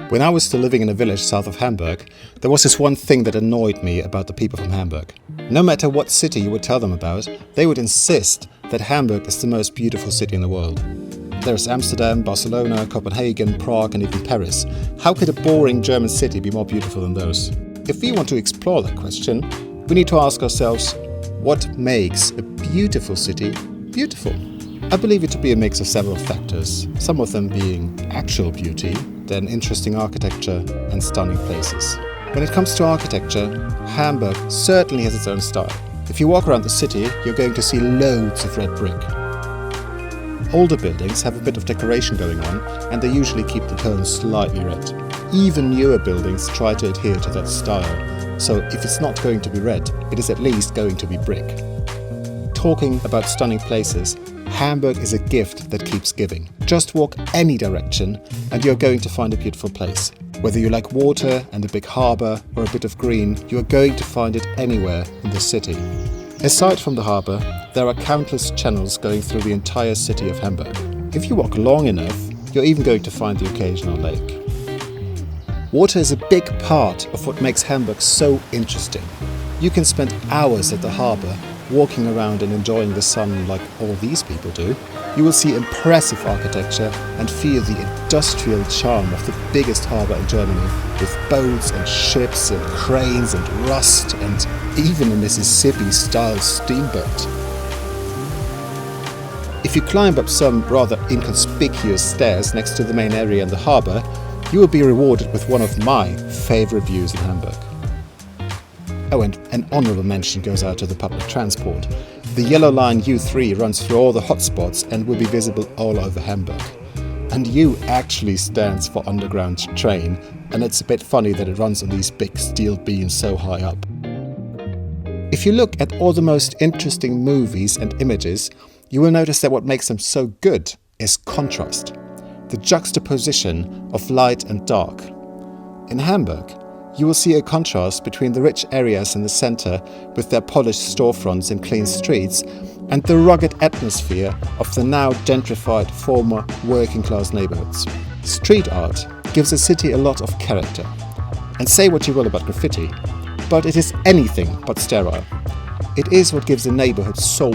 When I was still living in a village south of Hamburg, there was this one thing that annoyed me about the people from Hamburg. No matter what city you would tell them about, they would insist that Hamburg is the most beautiful city in the world. There's Amsterdam, Barcelona, Copenhagen, Prague and even Paris. How could a boring German city be more beautiful than those? If we want to explore that question, we need to ask ourselves, what makes a beautiful city beautiful? I believe it to be a mix of several factors, some of them being actual beauty, then interesting architecture and stunning places. When it comes to architecture, Hamburg certainly has its own style. If you walk around the city, you're going to see loads of red brick. Older buildings have a bit of decoration going on, and they usually keep the tones slightly red. Even newer buildings try to adhere to that style, so if it's not going to be red, it is at least going to be brick. Talking about stunning places, Hamburg is a gift that keeps giving. Just walk any direction and you're going to find a beautiful place. Whether you like water and a big harbour or a bit of green, you are going to find it anywhere in the city. Aside from the harbour, there are countless channels going through the entire city of Hamburg. If you walk long enough, you're even going to find the occasional lake. Water is a big part of what makes Hamburg so interesting. You can spend hours at the harbour walking around and enjoying the sun like all these people do. You will see impressive architecture and feel the industrial charm of the biggest harbour in Germany, with boats and ships and cranes and rust and even a Mississippi-style steamboat. If you climb up some rather inconspicuous stairs next to the main area in the harbour, you will be rewarded with one of my favourite views in Hamburg. Oh, and an honourable mention goes out to the public transport. The yellow line U3 runs through all the hotspots and will be visible all over Hamburg. And U actually stands for underground train, and it's a bit funny that it runs on these big steel beams so high up. If you look at all the most interesting movies and images, you will notice that what makes them so good is contrast, the juxtaposition of light and dark. In Hamburg, you will see a contrast between the rich areas in the centre with their polished storefronts and clean streets and the rugged atmosphere of the now gentrified former working-class neighbourhoods. Street art gives a city a lot of character. And say what you will about graffiti, but it is anything but sterile. It is what gives a neighbourhood soul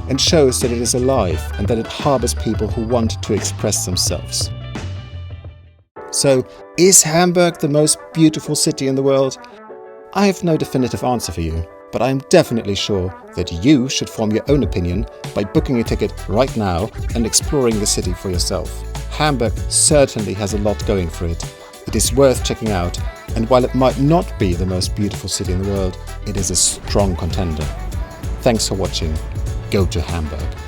and shows that it is alive and that it harbours people who want to express themselves. So, is Hamburg the most beautiful city in the world? I have no definitive answer for you, but I am definitely sure that you should form your own opinion by booking a ticket right now and exploring the city for yourself. Hamburg certainly has a lot going for it. It is worth checking out, and while it might not be the most beautiful city in the world, it is a strong contender. Thanks for watching. Go to Hamburg.